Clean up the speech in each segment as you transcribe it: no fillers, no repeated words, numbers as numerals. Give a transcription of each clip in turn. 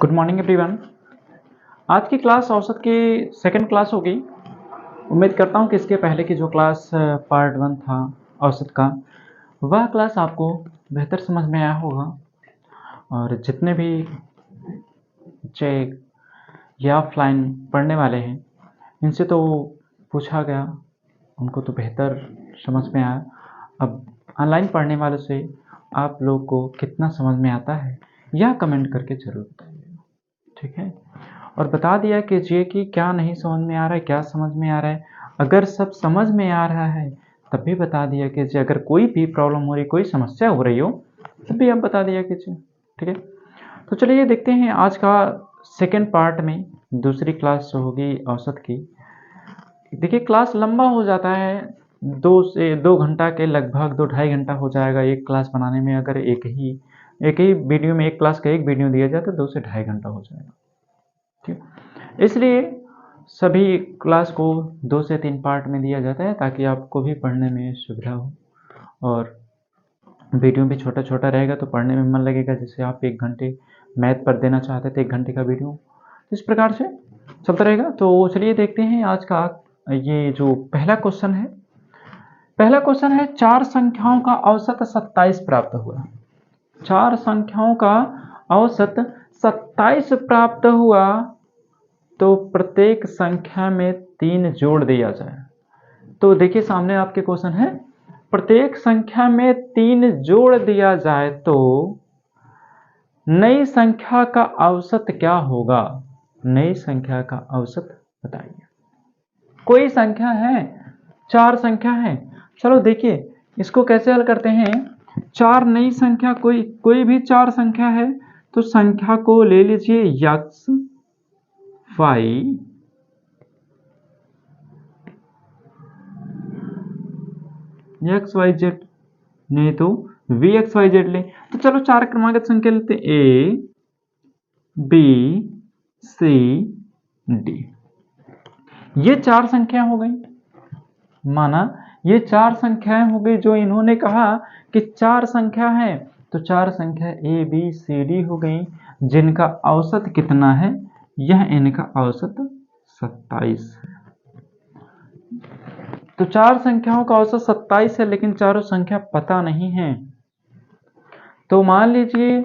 Good morning everyone. आज की class औसत की सेकंड क्लास होगी। उम्मीद करता हूँ कि इसके पहले की जो क्लास पार्ट 1 था औसत का, वह क्लास आपको बेहतर समझ में आया होगा। और जितने भी बच्चे या ऑफलाइन पढ़ने वाले हैं, इनसे तो पूछा गया, उनको तो बेहतर समझ में आया। अब ऑनलाइन पढ़ने वालों से आप लोग को कितना समझ में आता है, यह कमेंट करके ज़रूर बताइएगा, ठीक है। और बता दिया कीजिए कि क्या नहीं समझ में आ रहा है, क्या समझ में आ रहा है। अगर सब समझ में आ रहा है तब भी बता दिया कीजिए। अगर कोई भी प्रॉब्लम हो रही, कोई समस्या हो रही हो, तब भी आप बता दिया कीजिए, ठीक है। तो चलिए देखते हैं आज का सेकेंड पार्ट में दूसरी क्लास जो होगी औसत की। देखिए क्लास लंबा हो जाता है, 2 घंटा के लगभग 2-2.5 घंटा हो जाएगा एक क्लास बनाने में। अगर एक ही वीडियो में एक क्लास का एक वीडियो दिया जाए तो 2 से 2.5 घंटा हो जाएगा, ठीक। इसलिए सभी क्लास को 2 से 3 पार्ट में दिया जाता है ताकि आपको भी पढ़ने में सुविधा हो, और वीडियो भी छोटा छोटा रहेगा तो पढ़ने में मन लगेगा। जैसे आप 1 घंटे मैथ पर देना चाहते थे, 1 घंटे का वीडियो, इस प्रकार से चलता रहेगा। तो चलिए देखते हैं आज का ये जो पहला क्वेश्चन है। पहला क्वेश्चन है, 4 संख्याओं का औसत 27 प्राप्त हुआ। 4 संख्याओं का औसत 27 प्राप्त हुआ तो प्रत्येक संख्या में 3 जोड़ दिया जाए। तो देखिए सामने आपके क्वेश्चन है, प्रत्येक संख्या में 3 जोड़ दिया जाए तो नई संख्या का औसत क्या होगा। नई संख्या का औसत बताइए। कोई संख्या है, 4 संख्या है। चलो देखिए इसको कैसे हल करते हैं। 4 नई संख्या, कोई भी 4 संख्या है तो संख्या को ले लीजिए x, y, z, नहीं तो vxyz ले। तो चलो 4 क्रमागत संख्या लेते हैं, a, b, c, d। ये 4 संख्या हो गई, माना ये 4 संख्याएं हो गई। जो इन्होंने कहा कि 4 संख्या है तो 4 संख्या a, b, c, d हो गई, जिनका औसत कितना है, यह इनका औसत 27 है। तो 4 संख्याओं का औसत 27 है, लेकिन चारों संख्या पता नहीं है। तो मान लीजिए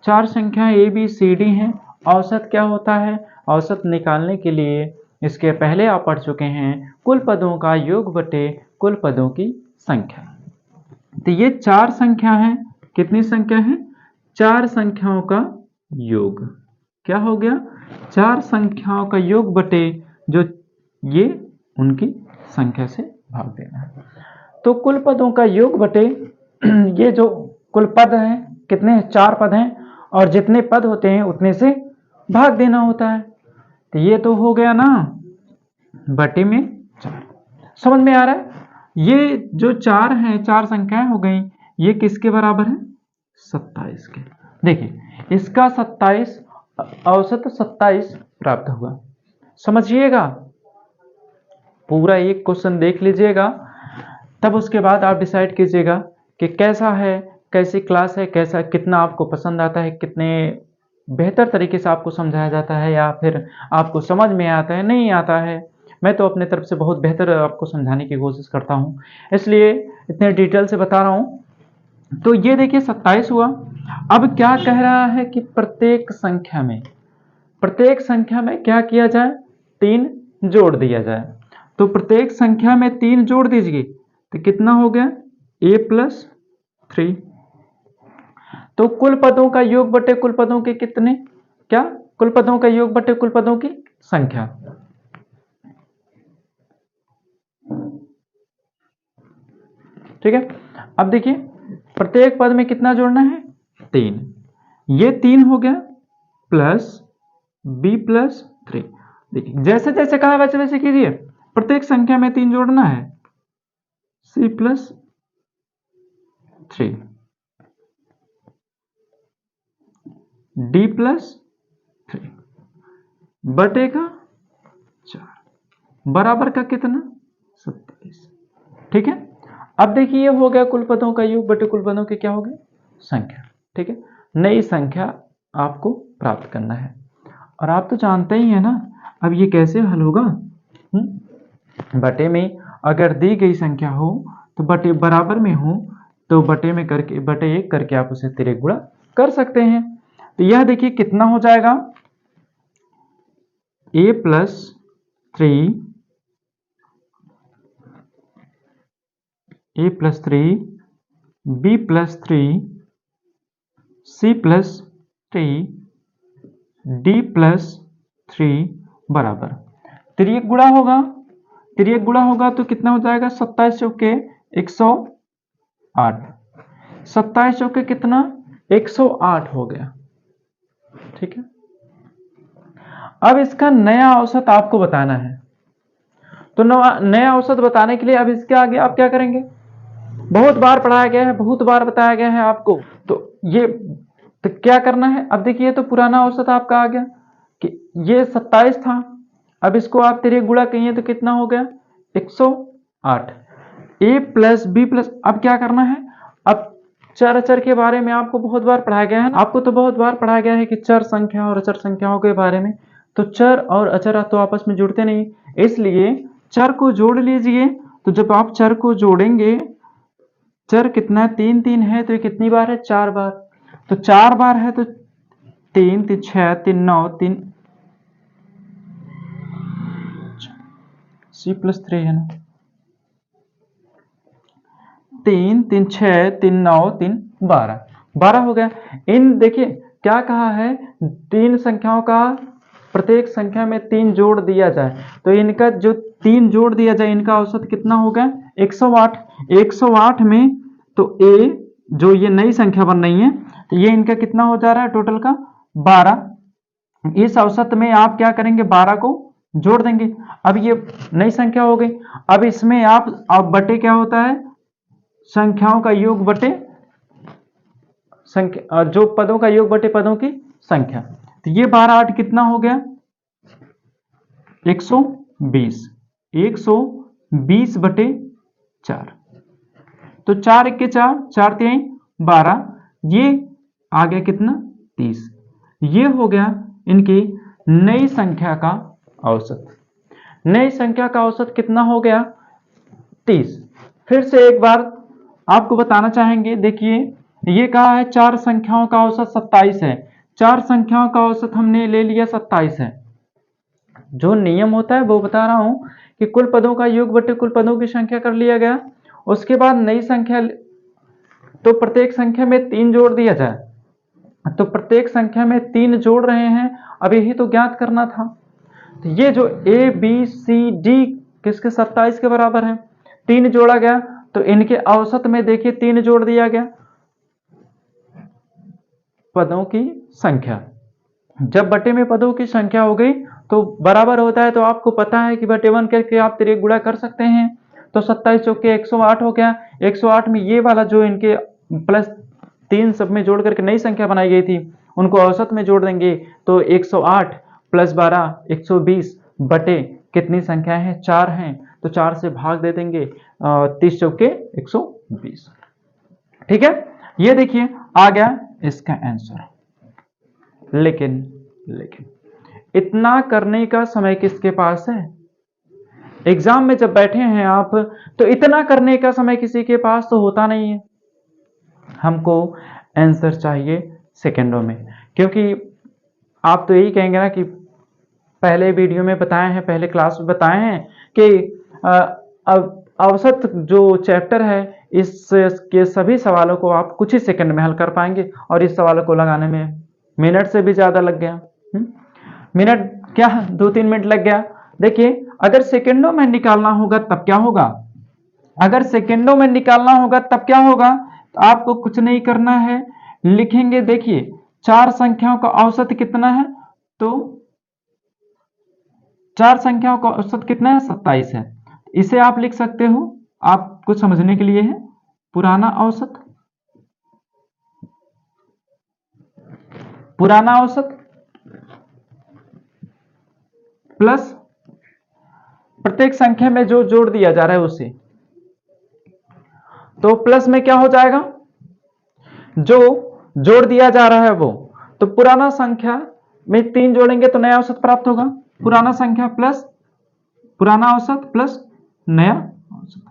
4 संख्या ए बी सी डी हैं। औसत क्या होता है, औसत निकालने के लिए इसके पहले आप पढ़ चुके हैं, कुल पदों का योग बटे कुल पदों की संख्या। तो ये 4 संख्या है, कितनी संख्या है, 4 संख्याओं का योग। क्या हो गया, 4 संख्याओं का योग बटे जो ये उनकी संख्या से भाग देना है। तो कुल पदों का योग बटे ये जो कुल पद हैं, कितने हैं, 4 पद हैं, और जितने पद होते हैं उतने से भाग देना होता है। तो ये तो हो गया ना, बटे में 4। समझ में आ रहा है। ये जो 4 हैं, 4 संख्याएं हो गई, ये किसके बराबर है, 27 के। देखिए इसका 27 औसत 27 प्राप्त हुआ। समझिएगा, पूरा एक क्वेश्चन देख लीजिएगा, तब उसके बाद आप डिसाइड कीजिएगा कि कैसा है, कैसी क्लास है, कैसा कितना आपको पसंद आता है, कितने बेहतर तरीके से आपको समझाया जाता है, या फिर आपको समझ में आता है, नहीं आता है। मैं तो अपने तरफ से बहुत बेहतर आपको समझाने की कोशिश करता हूँ, इसलिए इतने डिटेल से बता रहा हूँ। तो ये देखिए 27 हुआ। अब क्या कह रहा है कि प्रत्येक संख्या में क्या किया जाए, 3 जोड़ दिया जाए। तो प्रत्येक संख्या में 3 जोड़ दीजिए तो कितना हो गया, a + 3। तो कुल पदों का योग बटे कुल पदों के कितने, क्या, कुल पदों का योग बटे कुल पदों की संख्या। ठीक है। अब देखिए प्रत्येक पद में कितना जोड़ना है, 3। ये 3 हो गया प्लस b + 3। देखिए जैसे जैसे कहा वैसे वैसे कीजिए। प्रत्येक संख्या में 3 जोड़ना है, c + 3, d + 3 बटे का 4 बराबर का कितना, 27। ठीक है। अब देखिए ये हो गया कुल पदों का योग बटे कुल पदों की क्या हो गया, संख्या। ठीक है, नई संख्या आपको प्राप्त करना है। और आप तो जानते ही हैं ना, अब ये कैसे हल होगा। बटे में अगर दी गई संख्या हो तो बटे बराबर में हो तो बटे में करके बटे 1 करके आप उसे तिर्यक गुणा कर सकते हैं। तो यह देखिए कितना हो जाएगा, a plus 3 a plus 3 b plus 3 c plus 3 d plus 3 बराबर तिर्यक गुणा होगा। तिर्यक गुणा होगा तो कितना हो जाएगा, 27 चौके 108, 27 चौके कितना 108 हो गया। ठीक है, अब इसका नया औसत आपको बताना है। तो नया औसत बताने के लिए अब इसके आगे आप क्या करेंगे, बहुत बार पढ़ाया गया है, बहुत बार बताया गया है आपको, तो ये तो क्या करना है। अब देखिए तो पुराना औसत आपका आ गया कि ये 27 था, अब इसको आप तिर्यक गुणा कहिए तो कितना हो गया 108। a प्लस बी प्लस, अब क्या करना है, अब चर अचर के बारे में आपको बहुत बार पढ़ाया गया है, आपको तो बहुत बार पढ़ाया गया है कि चर संख्या और अचर संख्याओं के बारे में। तो चर और अचर तो आपस में जुड़ते नहीं, इसलिए चर को जोड़ लीजिए। तो जब आप चर को जोड़ेंगे, चर कितना है 3 3 है, तो ये कितनी बार है 4 बार, तो 4 बार है तो 3 3 6 3 9 3 c प्लस 3 है ना, 3 3 6 3 9 3 12 12 हो गया। इन देखिए क्या कहा है, 3 संख्याओं का प्रत्येक संख्या में 3 जोड़ दिया जाए, तो इनका जो 3 जोड़ दिया जाए इनका औसत कितना हो गया 108। 108 में तो a जो ये नई संख्या बन रही है, तो ये इनका कितना हो जा रहा है टोटल का 12। इस औसत में आप क्या करेंगे, 12 को जोड़ देंगे। अब ये नई संख्या हो गई। अब इसमें आप अब बटे क्या होता है, संख्याओं का योग बटे संख्या, जो पदों का योग बटे पदों की संख्या। तो ये 12 8 कितना हो गया 120, 120 बटे 4, तो 4 1 के 4 4 3 12, ये आ गया कितना 30। ये हो गया इनकी नई संख्या का औसत। नई संख्या का औसत कितना हो गया 30। फिर से एक बार आपको बताना चाहेंगे, देखिए ये कहा है 4 संख्याओं का औसत 27 है, 4 संख्याओं का औसत हमने ले लिया 27 है। जो नियम होता है वो बता रहा हूं कि कुल पदों का योग बटे कुल पदों की संख्या कर लिया गया, उसके बाद नई संख्या, तो प्रत्येक संख्या में 3 जोड़ दिया जाए, तो प्रत्येक संख्या में 3 जोड़ रहे हैं, अब यही तो ज्ञात करना था। तो ये जो a b c d किसके 27 के बराबर है, 3 जोड़ा गया, तो इनके औसत में देखिए 3 जोड़ दिया गया पदों की संख्या। जब बटे में पदों की संख्या हो गई तो बराबर होता है, तो आपको पता है कि बटे 1 करके आप तिर्यक गुणा कर सकते हैं। तो 27 चौके 108 हो गया। 108 में ये वाला जो इनके प्लस 3 सब में जोड़ करके नई संख्या बनाई गई थी उनको औसत में जोड़ देंगे, तो 108 प्लस 12 120 बटे कितनी संख्या है 4 हैं, तो 4 से भाग दे देंगे, 30 चौके 120। ठीक है, ये देखिए आ गया इसका आंसर। लेकिन इतना करने का समय किसके पास है, एग्जाम में जब बैठे हैं आप तो इतना करने का समय किसी के पास तो होता नहीं है। हमको आंसर चाहिए सेकंडों में, क्योंकि आप तो यही कहेंगे ना कि पहले वीडियो में बताए हैं, पहले क्लास में बताए हैं कि औसत जो चैप्टर है इसके सभी सवालों को आप कुछ ही सेकंड में हल कर पाएंगे, और इस सवालों को लगाने में मिनट से भी ज्यादा लग गया। मिनट क्या 2-3 मिनट लग गया। देखिए अगर सेकंडों में निकालना होगा तब क्या होगा, अगर सेकंडों में निकालना होगा तब क्या होगा, तो आपको कुछ नहीं करना है, लिखेंगे। देखिए 4 संख्याओं का औसत कितना है, तो 4 संख्याओं का औसत कितना है 27 है। इसे आप लिख सकते हो, आपको समझने के लिए है, पुराना औसत, पुराना औसत प्लस प्रत्येक संख्या में जो जोड़ दिया जा रहा है उसे, तो प्लस में क्या हो जाएगा, जो जोड़ दिया जा रहा है वो, तो पुराना संख्या में 3 जोड़ेंगे तो नया औसत प्राप्त होगा। पुराना संख्या प्लस पुराना औसत प्लस नया औसत।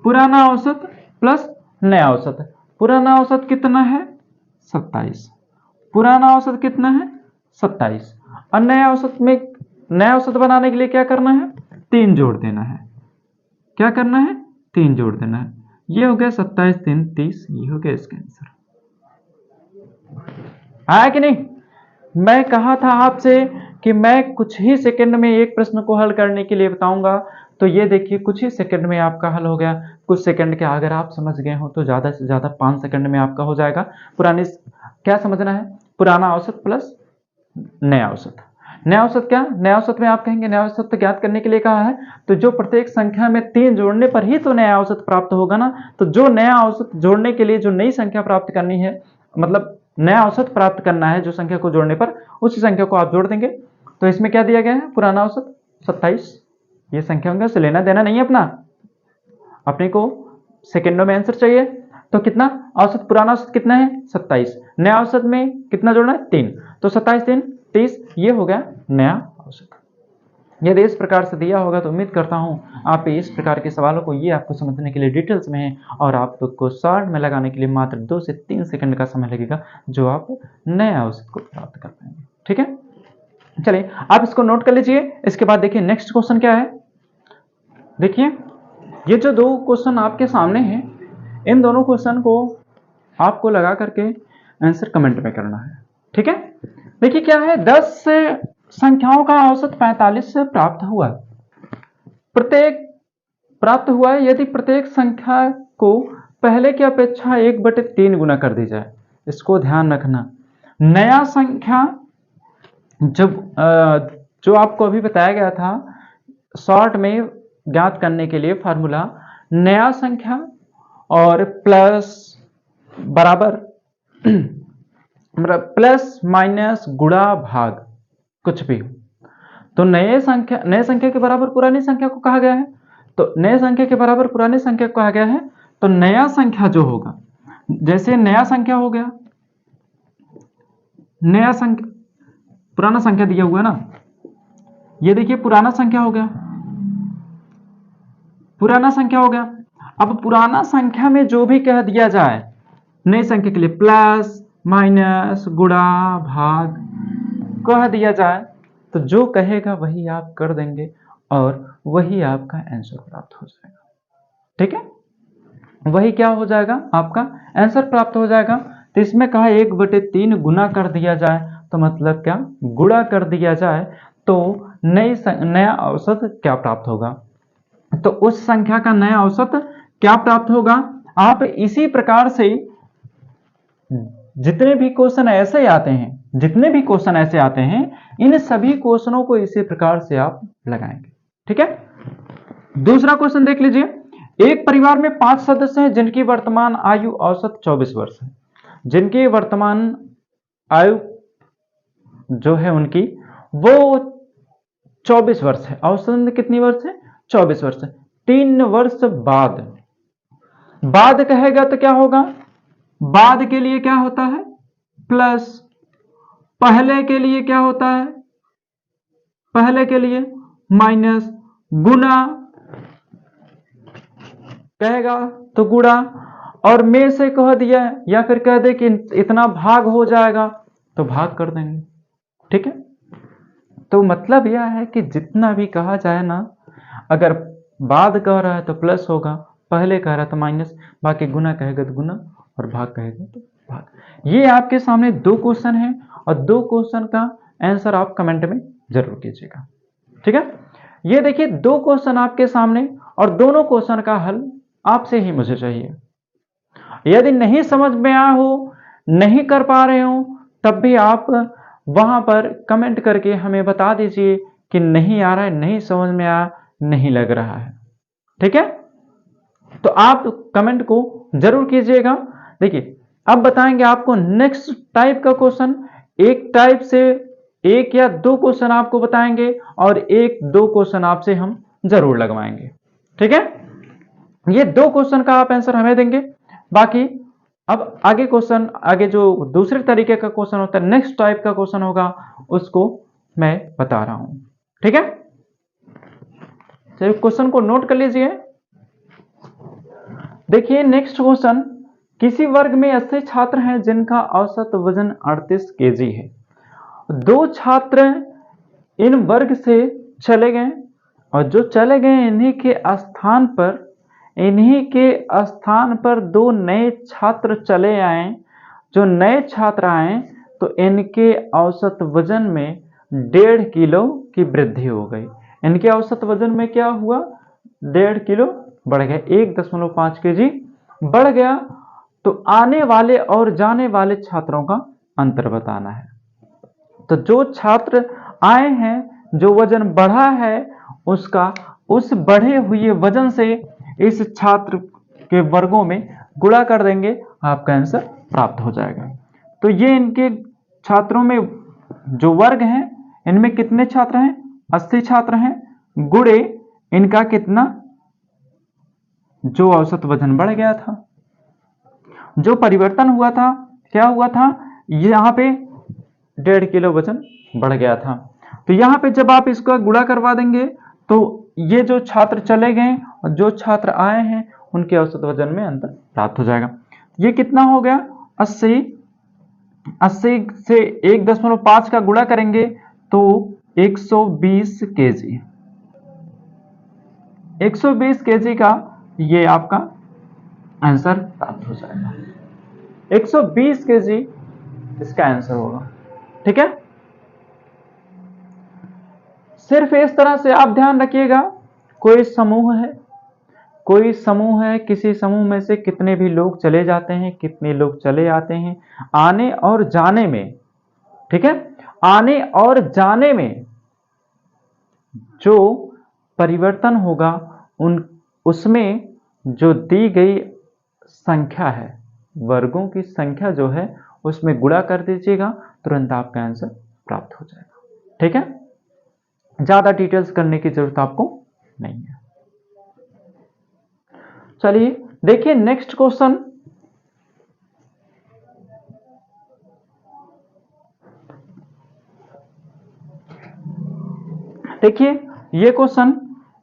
पुराना औसत प्लस नया औसत। पुराना औसत कितना है 27। पुराना औसत कितना है 27। और नया औसत में नया औसत बनाने के लिए क्या करना है 3 जोड़ देना है। क्या करना है 3 जोड़ देना है। ये हो गया 27 3 30। ये हो गया इसका आंसर। आया कि नहीं। मैं कहा था आपसे कि मैं कुछ ही सेकंड में एक प्रश्न को हल करने के लिए बताऊंगा। तो ये देखिए कुछ ही सेकंड में आपका हल हो गया। कुछ सेकंड के अगर आप समझ गए हो तो ज़्यादा से ज़्यादा 5 सेकंड में आपका हो जाएगा। क्या समझना है पुराना औसत प्लस नया औसत। नया औसत क्या नया औसत में आप कहेंगे नया औसत ज्ञात करने के लिए कहा है तो जो प्रत्येक संख्या में 3 जोड़ने पर ही तो नया औसत प्राप्त होगा ना। तो जो नया औसत जोड़ने के लिए जो नई संख्या प्राप्त करनी है मतलब नया औसत प्राप्त करना है जो संख्या को जोड़ने पर उसी संख्या को आप जोड़ देंगे। तो इसमें क्या दिया गया है पुराना औसत 27। ये संख्या से लेना देना नहीं है अपने को सेकेंडों में आंसर चाहिए। तो कितना औसत पुराना औसत कितना है 27। नया औसत में कितना जोड़ना है 3। तो 27 3 30। ये हो गया नया औसत। यदि इस प्रकार से दिया होगा तो उम्मीद करता हूं आप इस प्रकार के सवालों को ये आपको समझने के लिए डिटेल्स में है और आपको शॉर्ट में लगाने के लिए मात्र 2 से 3 सेकंड का समय लगेगा जो आप नया औसत को प्राप्त कर पाएंगे। ठीक है चलिए आप इसको नोट कर लीजिए। इसके बाद देखिए नेक्स्ट क्वेश्चन क्या है। देखिए ये जो 2 क्वेश्चन आपके सामने हैं इन दोनों क्वेश्चन को आपको लगा करके आंसर कमेंट में करना है। ठीक है देखिए क्या है 10 संख्याओं का औसत 45 से प्राप्त हुआ है। यदि प्रत्येक संख्या को पहले की अपेक्षा 1/3 गुना कर दी जाए। इसको ध्यान रखना नया संख्या जो आपको अभी बताया गया था शॉर्ट में ज्ञात करने के लिए फार्मूला नया संख्या और प्लस बराबर प्लस माइनस गुणा भाग कुछ भी तो नए संख्या के बराबर पुरानी संख्या को कहा गया है। तो नए संख्या के बराबर पुरानी संख्या को कहा गया है। तो नया संख्या जो होगा जैसे नया संख्या हो गया नया संख्या पुराना संख्या दिया हुआ है ना। ये देखिए पुराना संख्या हो गया अब पुराना संख्या में जो भी कह दिया जाए नई संख्या के लिए प्लस माइनस गुणा भाग कह दिया जाए तो जो कहेगा वही आप कर देंगे और वही आपका आंसर प्राप्त हो जाएगा। ठीक है वही क्या हो जाएगा आपका आंसर प्राप्त हो जाएगा। तो इसमें कहा 1/3 गुना कर दिया जाए तो मतलब क्या गुणा कर दिया जाए तो नया औसत क्या प्राप्त होगा। तो उस संख्या का नया औसत क्या प्राप्त होगा। आप इसी प्रकार से जितने भी क्वेश्चन ऐसे आते हैं इन सभी क्वेश्चनों को इसी प्रकार से आप लगाएंगे। ठीक है दूसरा क्वेश्चन देख लीजिए। एक परिवार में 5 सदस्य हैं जिनकी वर्तमान आयु औसत 24 वर्ष है। जिनकी वर्तमान आयु जो है उनकी वो 24 वर्ष है। औसत कितनी वर्ष है 24 वर्ष है। 3 वर्ष बाद कहेगा तो क्या होगा बाद के लिए क्या होता है प्लस पहले के लिए क्या होता है पहले के लिए माइनस गुना कहेगा तो गुणा और में से कह दिया या फिर कह दे कि इतना भाग हो जाएगा तो भाग कर देंगे। ठीक है तो मतलब यह है कि जितना भी कहा जाए ना अगर बाद कह रहा है तो प्लस होगा पहले कह रहा है तो माइनस बाकी गुना कहेगा तो गुना और भाग कहेगा तो भाग। ये आपके सामने 2 क्वेश्चन हैं और 2 क्वेश्चन का आंसर आप कमेंट में जरूर कीजिएगा। ठीक है ये देखिए 2 क्वेश्चन आपके सामने और दोनों क्वेश्चन का हल आपसे ही मुझे चाहिए। यदि नहीं समझ में आया हो नहीं कर पा रहे हो तब भी आप वहां पर कमेंट करके हमें बता दीजिए कि नहीं आ रहा है नहीं समझ में आया नहीं लग रहा है। ठीक है तो आप कमेंट को जरूर कीजिएगा। देखिए अब बताएंगे आपको नेक्स्ट टाइप का क्वेश्चन। एक टाइप से 1 या 2 क्वेश्चन आपको बताएंगे और 1-2 क्वेश्चन आपसे हम जरूर लगवाएंगे। ठीक है ये 2 क्वेश्चन का आप आंसर हमें देंगे बाकी अब आगे क्वेश्चन, आगे जो दूसरे तरीके का क्वेश्चन होता है, नेक्स्ट टाइप का क्वेश्चन होगा, उसको मैं बता रहा हूं। ठीक है, चलिए क्वेश्चन को नोट कर लीजिए। देखिए नेक्स्ट क्वेश्चन, किसी वर्ग में 80 छात्र हैं जिनका औसत वजन 38 केजी है। दो छात्र इन वर्ग से चले गए और जो चले गए इन्हीं के स्थान पर दो नए छात्र चले आए। जो नए छात्र आए तो इनके औसत वजन में 1.5 किलो की वृद्धि हो गई। इनके औसत वजन में क्या हुआ, 1.5 किलो बढ़ गया, 1.5 केजी बढ़ गया। तो आने वाले और जाने वाले छात्रों का अंतर बताना है। तो जो छात्र आए हैं, जो वजन बढ़ा है, उसका उस बढ़े हुए वजन से इस छात्र के वर्गों में गुणा कर देंगे, आपका आंसर प्राप्त हो जाएगा। तो ये इनके छात्रों में जो वर्ग हैं, इनमें कितने छात्र हैं, 80 छात्र हैं, गुणे इनका कितना, जो औसत वजन बढ़ गया था, जो परिवर्तन हुआ था, क्या हुआ था, यहां पे 1.5 किलो वजन बढ़ गया था। तो यहां पे जब आप इसका गुणा करवा देंगे तो ये जो छात्र चले गए और जो छात्र आए हैं, उनके औसत वजन में अंतर प्राप्त हो जाएगा। ये कितना हो गया, 80 से 1.5 का गुणा करेंगे तो 120 केजी, 120 केजी का ये आपका आंसर प्राप्त हो जाएगा। 120 केजी इसका आंसर होगा। ठीक है, सिर्फ इस तरह से आप ध्यान रखिएगा। कोई समूह है, किसी समूह में से कितने भी लोग चले जाते हैं, कितने लोग चले आते हैं, आने और जाने में, ठीक है, आने और जाने में जो परिवर्तन होगा उसमें जो दी गई संख्या है, वर्गों की संख्या जो है, उसमें गुणा कर दीजिएगा, तुरंत आपका आंसर प्राप्त हो जाएगा। ठीक है, ज्यादा डिटेल्स करने की जरूरत आपको नहीं है। चलिए देखिए नेक्स्ट क्वेश्चन, देखिए ये क्वेश्चन,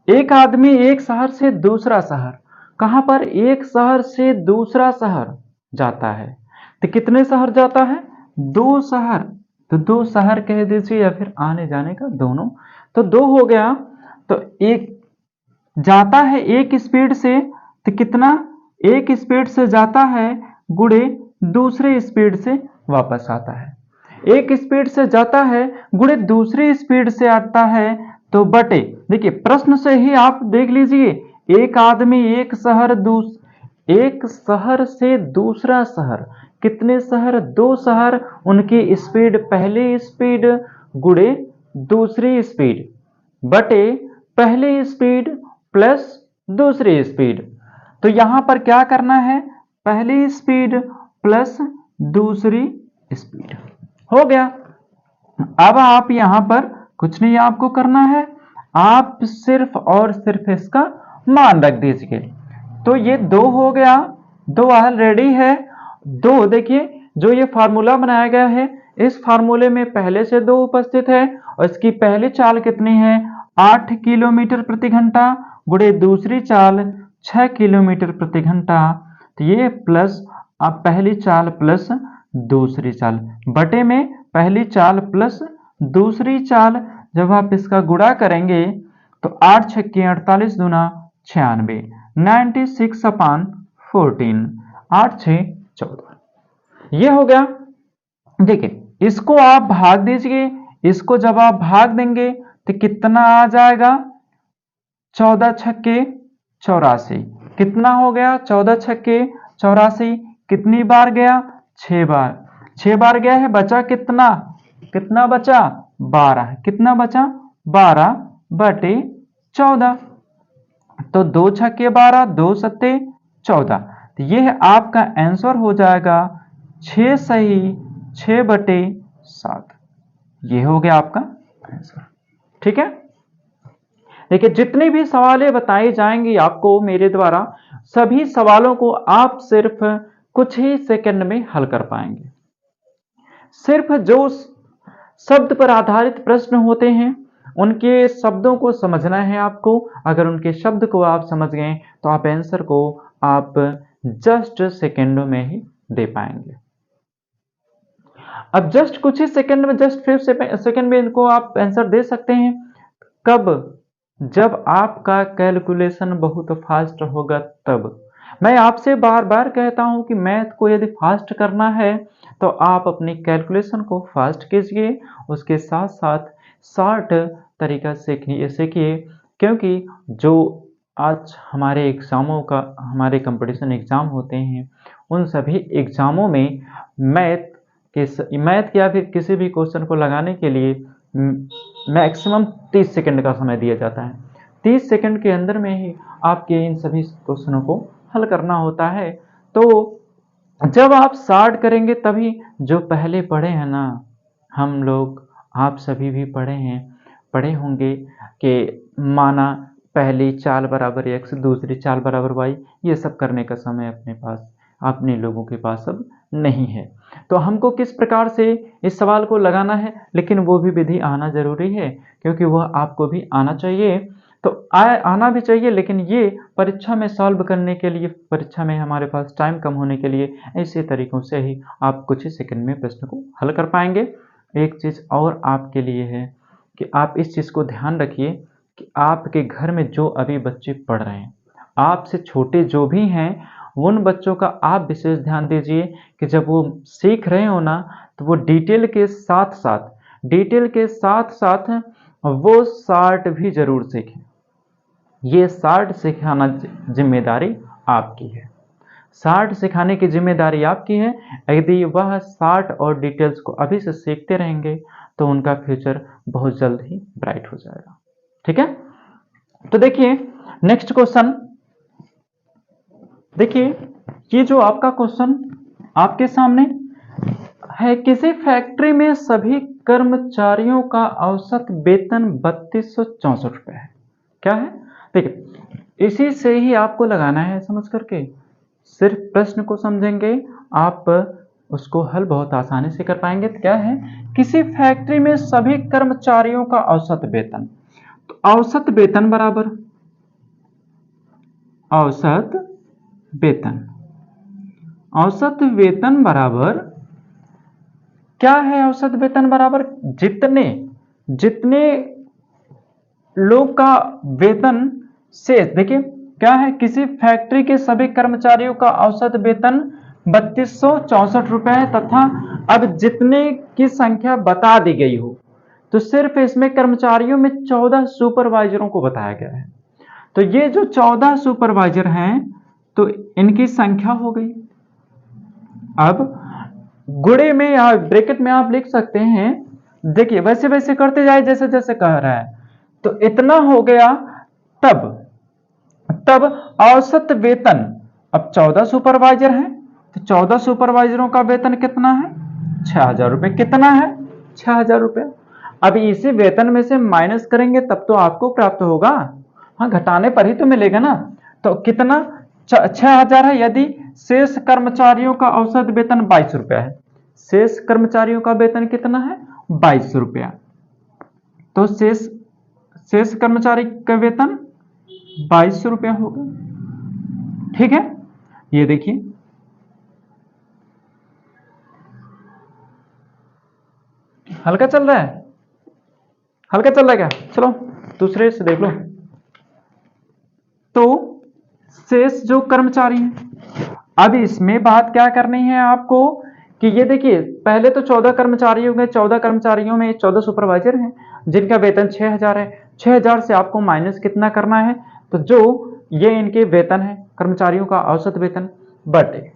एक आदमी एक शहर से दूसरा शहर, कहां पर, एक शहर से दूसरा शहर जाता है। तो कितने शहर जाता है, 2 शहर। तो 2 शहर कह दीजिए या फिर आने जाने का दोनों, तो 2 हो गया। तो एक जाता है एक स्पीड से, तो कितना, एक स्पीड से जाता है गुणे दूसरे स्पीड से वापस आता है। एक स्पीड से जाता है गुणे दूसरी स्पीड से आता है, तो बटे, देखिए प्रश्न से ही आप देख लीजिए, एक आदमी एक शहर से दूसरा शहर, कितने शहर, 2 शहर, उनकी स्पीड, पहली स्पीड गुणे दूसरी स्पीड बटे पहली स्पीड प्लस दूसरी स्पीड। तो यहां पर क्या करना है, पहली स्पीड प्लस दूसरी स्पीड हो गया। अब आप यहां पर कुछ नहीं आपको करना है, आप सिर्फ और सिर्फ इसका मान रख दीजिए। तो ये 2 हो गया, 2 ऑलरेडी है। 2 देखिए जो ये फार्मूला बनाया गया है, इस फार्मूले में पहले से 2 उपस्थित है और इसकी पहली चाल कितनी है, 8 किलोमीटर प्रति घंटा गुणे दूसरी चाल 6 किलोमीटर प्रति घंटा। तो ये प्लस, अब पहली चाल प्लस दूसरी चाल बटे में पहली चाल प्लस दूसरी चाल, जब आप इसका गुणा करेंगे तो 8 छक्के 48 दूना 96, 96 अपान 14, 8 6 14, ये हो गया। देखिए इसको आप भाग दीजिए, इसको जब आप भाग देंगे तो कितना आ जाएगा, 14 छक्के 84, कितना हो गया, 14 छक्के 84, कितनी बार गया, 6 बार, 6 बार गया है, बचा कितना, कितना बचा, 12, कितना बचा, 12 बटे 14। तो 2 छक्के 12, 2 सत्ते 14, तो यह आपका आंसर हो जाएगा 6 सही 6 बटे 7, ये हो गया आपका आंसर। ठीक है, देखिए जितनी भी सवालें बताई जाएंगी आपको मेरे द्वारा, सभी सवालों को आप सिर्फ कुछ ही सेकंड में हल कर पाएंगे। सिर्फ जो शब्द पर आधारित प्रश्न होते हैं उनके शब्दों को समझना है आपको। अगर उनके शब्द को आप समझ गए तो आप आंसर को आप जस्ट सेकंडों में ही दे पाएंगे। अब जस्ट कुछ ही सेकंड में, जस्ट 5 सेकंड में इनको आप आंसर दे सकते हैं। कब? जब आपका कैलकुलेशन बहुत फास्ट होगा तब। मैं आपसे बार बार कहता हूं कि मैथ को यदि फास्ट करना है तो आप अपनी कैलकुलेशन को फास्ट कीजिए, उसके साथ साथ शॉर्ट तरीका सीखिए, क्योंकि जो आज हमारे एग्ज़ामों का, हमारे कंपटीशन एग्ज़ाम होते हैं, उन सभी एग्ज़ामों में मैथ या फिर किसी भी क्वेश्चन को लगाने के लिए मैक्सिमम 30 सेकंड का समय दिया जाता है। 30 सेकंड के अंदर में ही आपके इन सभी क्वेश्चनों को हल करना होता है। तो जब आप स्टार्ट करेंगे तभी, जो पहले पढ़े हैं ना हम लोग, आप सभी भी पढ़े होंगे कि माना पहली चाल बराबर x, दूसरी चाल बराबर y, ये सब करने का समय अपने लोगों के पास अब नहीं है। तो हमको किस प्रकार से इस सवाल को लगाना है, लेकिन वो भी विधि आना जरूरी है, क्योंकि वह आपको भी आना चाहिए। तो आना भी चाहिए, लेकिन ये परीक्षा में सॉल्व करने के लिए, परीक्षा में हमारे पास टाइम कम होने के लिए ऐसे तरीकों से ही आप कुछ ही सेकंड में प्रश्न को हल कर पाएंगे। एक चीज़ और आपके लिए है कि आप इस चीज़ को ध्यान रखिए कि आपके घर में जो अभी बच्चे पढ़ रहे हैं, आपसे छोटे जो भी हैं, उन बच्चों का आप विशेष ध्यान दीजिए कि जब वो सीख रहे हो ना, तो वो डिटेल के साथ साथ वो शार्ट भी जरूर सीखें। ये शार्ट सिखाना जिम्मेदारी आपकी है। शार्ट सिखाने की जिम्मेदारी आपकी है। यदि वह शार्ट और डिटेल्स को अभी से सीखते रहेंगे तो उनका फ्यूचर बहुत जल्द ही ब्राइट हो जाएगा। ठीक है, तो देखिए नेक्स्ट क्वेश्चन। देखिए ये जो आपका क्वेश्चन आपके सामने है, किसी फैक्ट्री में सभी कर्मचारियों का औसत वेतन 3264 रुपये है। क्या है? देखिए इसी से ही आपको लगाना है समझ करके। सिर्फ प्रश्न को समझेंगे आप, उसको हल बहुत आसानी से कर पाएंगे। तो क्या है? किसी फैक्ट्री में सभी कर्मचारियों का औसत वेतन, तो औसत वेतन बराबर औसत वेतन बराबर क्या है? औसत वेतन बराबर जितने लोग का वेतन से, देखिए क्या है, किसी फैक्ट्री के सभी कर्मचारियों का औसत वेतन 3264 रुपए है तथा अब जितने की संख्या बता दी गई हो, तो सिर्फ इसमें कर्मचारियों में 14 सुपरवाइजरों को बताया गया है। तो ये जो 14 सुपरवाइजर हैं, तो इनकी संख्या हो गई। अब गुणे में या ब्रैकेट में आप लिख सकते हैं, देखिए वैसे वैसे करते जाए जैसे जैसे कह रहा है, तो इतना हो गया। तब औसत वेतन, अब 14 सुपरवाइजर हैं, तो 14 सुपरवाइजरों का वेतन कितना है? 6000 रुपए। कितना है? 6000 रुपए। अब इसी वेतन में से माइनस करेंगे तब तो आपको प्राप्त होगा, हाँ घटाने पर ही तो मिलेगा ना। तो कितना? 6000 है। यदि शेष कर्मचारियों का औसत वेतन 22 रुपया है, शेष कर्मचारियों का वेतन कितना है? 22 रुपया। तो शेष कर्मचारी का वेतन 2200 रुपया होगा। ठीक है, ये देखिए हल्का चल रहा है, हल्का चल रहा है क्या? चलो दूसरे से देख लो। तो शेष जो कर्मचारी हैं, अब इसमें बात क्या करनी है आपको कि ये देखिए पहले तो 14 कर्मचारी हो गए, 14 कर्मचारियों में 14 सुपरवाइजर हैं जिनका वेतन 6000 है। 6000 से आपको माइनस कितना करना है? तो जो ये इनके वेतन है, कर्मचारियों का औसत वेतन, बटे।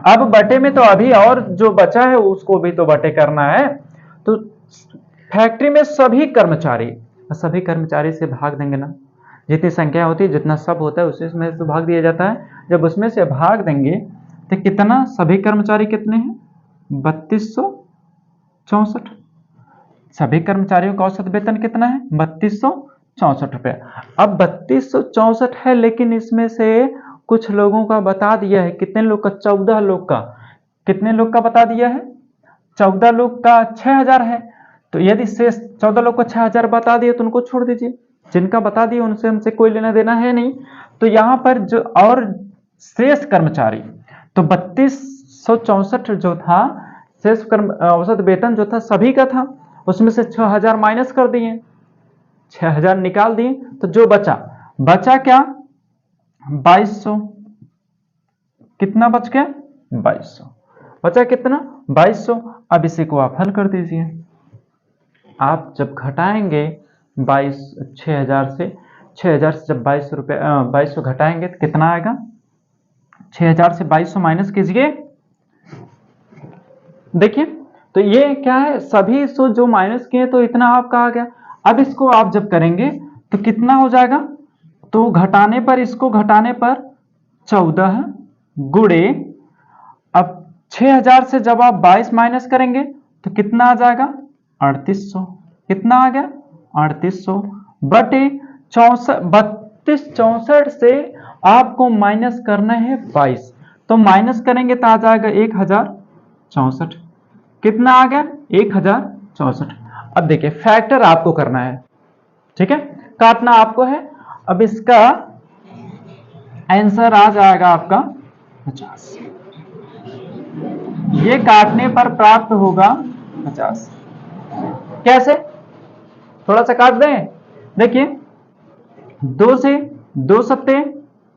अब बटे में तो अभी और जो बचा है उसको भी तो बटे करना है। तो फैक्ट्री में सभी कर्मचारी से भाग देंगे ना, जितनी संख्या होती है, जितना सब होता है उसी में से भाग दिया जाता है। जब उसमें से भाग देंगे तो कितना? सभी कर्मचारी कितने हैं? 3264। सभी कर्मचारियों का औसत वेतन कितना है? 3264 रुपया। अब 3264 है, लेकिन इसमें से कुछ लोगों का बता दिया है। कितने लोग का? 14 लोग का। कितने लोग का बता दिया है? 14 लोग का 6000 है। तो यदि शेष 14 लोग को 6000 बता दिए तो उनको छोड़ दीजिए, जिनका बता दिए उनसे हमसे कोई लेना देना है नहीं। तो यहाँ पर जो और शेष कर्मचारी, तो 3264 जो था शेष औसत वेतन जो था सभी का था, उसमें से 6000 माइनस कर दिए, 6000 निकाल दिए, तो जो बचा क्या? 2200। कितना बच गया? 2200 बचा। कितना? 2200। अब इसी को आप हल कर दीजिए। आप जब घटाएंगे 6000 से जब 2200 घटाएंगे तो कितना आएगा? 6000 से 2200 माइनस कीजिए। देखिए तो ये क्या है, सभी सो जो माइनस किए तो इतना आपका आ गया। अब इसको आप जब करेंगे तो कितना हो जाएगा? तो घटाने पर, इसको घटाने पर 14 गुणे, अब 6000 से जब आप 22 माइनस करेंगे तो कितना आ जाएगा? 3800। कितना आ गया? 3800 बटे 3264 से आपको माइनस करना है 22, तो माइनस करेंगे तो आ जाएगा 1064। कितना आ गया? 1064। अब देखिए फैक्टर आपको करना है, ठीक है, काटना आपको है। अब इसका आंसर आ जाएगा आपका 50। ये काटने पर प्राप्त होगा 50। कैसे? थोड़ा सा काट दें। देखिए 2 से 2 सत्ते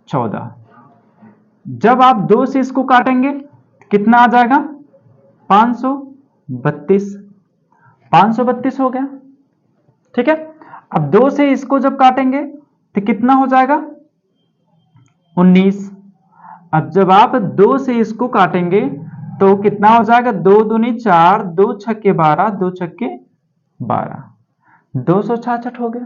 14, जब आप 2 से इसको काटेंगे कितना आ जाएगा? 532। 532 हो गया, ठीक है। अब 2 से इसको जब काटेंगे तो कितना हो जाएगा? 19। अब जब आप 2 से इसको काटेंगे तो कितना हो जाएगा? 2 दूनी 4, 2 छक्के 12, 2 छक्के 12, 266 हो गया।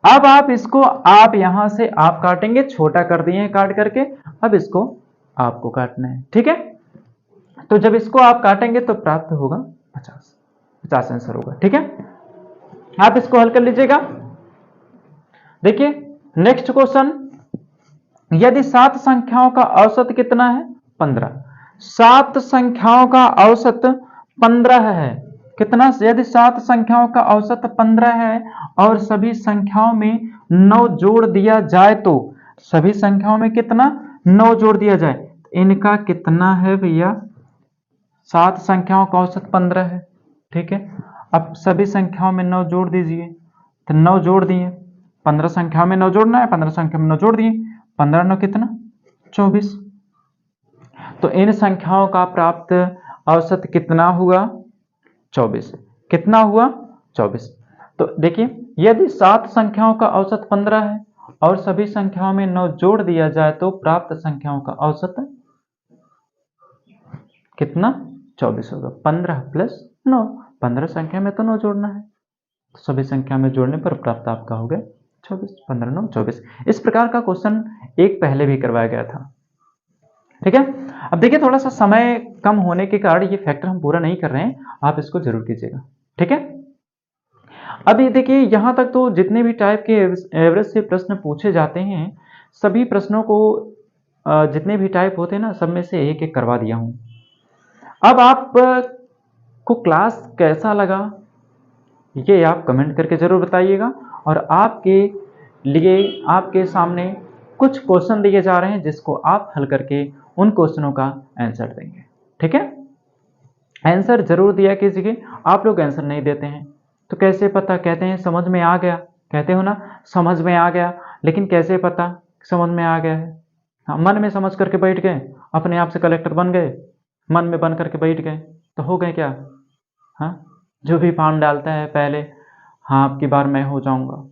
अब आप इसको आप यहां से आप काटेंगे, छोटा कर दिए काट करके, अब इसको आपको काटना है, ठीक है। तो जब इसको आप काटेंगे तो प्राप्त होगा 50 आंसर होगा, ठीक है। आप इसको हल कर लीजिएगा। देखिए नेक्स्ट क्वेश्चन, यदि 7 संख्याओं का औसत कितना है? 15। 7 संख्याओं का औसत 15 है। कितना? यदि 7 संख्याओं का औसत 15 है और सभी संख्याओं में 9 जोड़ दिया जाए तो, सभी संख्याओं में कितना? 9 जोड़ दिया जाए, इनका कितना है भैया? 7 संख्याओं का औसत 15 है, ठीक है। अब सभी संख्याओं में 9 जोड़ दीजिए, तो 9 जोड़ दिए, 15 संख्याओं में 9 जोड़ना है, 15 संख्या में 9 जोड़ दिए, 15 9 कितना? 24। तो इन संख्याओं का प्राप्त औसत कितना हुआ? 24। कितना हुआ? 24। तो देखिए यदि 7 संख्याओं का औसत 15 है और सभी संख्याओं में 9 जोड़ दिया जाए तो प्राप्त संख्याओं का औसत कितना? 24 होगा। 15 प्लस 9, 15 संख्या में तो 9 जोड़ना है, तो सभी संख्या में जोड़ने पर प्राप्त आपका हो गया 24। 15 9 24। इस प्रकार का क्वेश्चन एक पहले भी करवाया गया था, ठीक है। अब देखिए थोड़ा सा समय कम होने के कारण ये फैक्टर हम पूरा नहीं कर रहे हैं, आप इसको जरूर कीजिएगा, ठीक है। अभी देखिए यहां तक तो जितने भी टाइप के एवरेज से प्रश्न पूछे जाते हैं, सभी प्रश्नों को जितने भी टाइप होते हैं ना, सब में से एक एक करवा दिया हूं। अब आप को क्लास कैसा लगा ये आप कमेंट करके जरूर बताइएगा, और आपके लिए आपके सामने कुछ क्वेश्चन दिए जा रहे हैं जिसको आप हल करके उन क्वेश्चनों का आंसर देंगे, ठीक है। आंसर जरूर दिया कीजिए। आप लोग आंसर नहीं देते हैं तो कैसे पता? कहते हैं समझ में आ गया, कहते हो ना समझ में आ गया, लेकिन कैसे पता समझ में आ गया है? हाँ, मन में समझ करके बैठ गए, अपने आप से कलेक्टर बन गए, मन में बन करके बैठ गए तो हो गए क्या? हाँ, जो भी फॉर्म डालता है पहले, हाँ आपकी बार मैं हो जाऊंगा,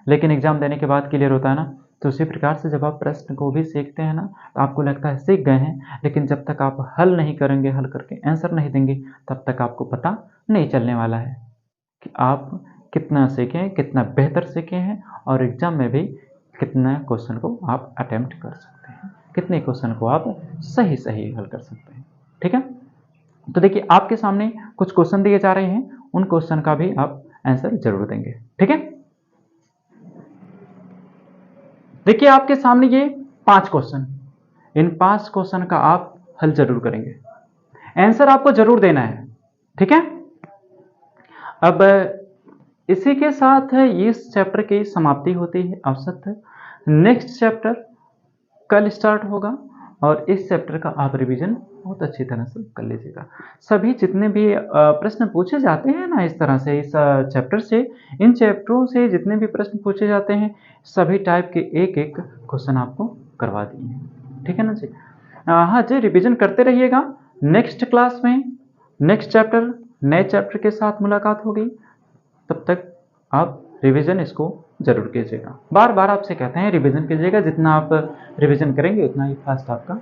लेकिन एग्जाम देने के बाद क्लियर होता है ना। तो उसी प्रकार से जब आप प्रश्न को भी सीखते हैं ना तो आपको लगता है सीख गए हैं, लेकिन जब तक आप हल नहीं करेंगे, हल करके आंसर नहीं देंगे, तब तक आपको पता नहीं चलने वाला है कि आप कितना सीखे, कितना बेहतर सीखे हैं, और एग्जाम में भी कितना क्वेश्चन को आप अटेम्प्ट कर सकते हैं, कितने क्वेश्चन को आप सही सही हल कर सकते हैं, ठीक है। तो देखिए आपके सामने कुछ क्वेश्चन दिए जा रहे हैं, उन क्वेश्चन का भी आप आंसर जरूर देंगे, ठीक है। देखिए आपके सामने ये 5 क्वेश्चन, इन 5 क्वेश्चन का आप हल जरूर करेंगे, आंसर आपको जरूर देना है, ठीक है। अब इसी के साथ इस चैप्टर की समाप्ति होती है औसत। नेक्स्ट चैप्टर कल स्टार्ट होगा और इस चैप्टर का आप रिवीजन बहुत अच्छी तरह से कर लीजिएगा। सभी जितने भी प्रश्न पूछे जाते हैं ना इस तरह से, इस चैप्टर से, इन चैप्टरों से जितने भी प्रश्न पूछे जाते हैं, सभी टाइप के एक एक क्वेश्चन आपको करवा दिए हैं, ठीक है ना जी। हाँ जी, रिवीजन करते रहिएगा। नेक्स्ट क्लास में नेक्स्ट चैप्टर, नए चैप्टर के साथ मुलाकात होगी। तब तक आप रिवीजन इसको जरूर कीजिएगा। बार बार आपसे कहते हैं रिवीजन कीजिएगा, जितना आप रिवीजन करेंगे उतना ही फास्ट आपका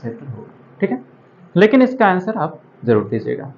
चैप्टर होगा, ठीक है। लेकिन इसका आंसर आप जरूर दीजिएगा।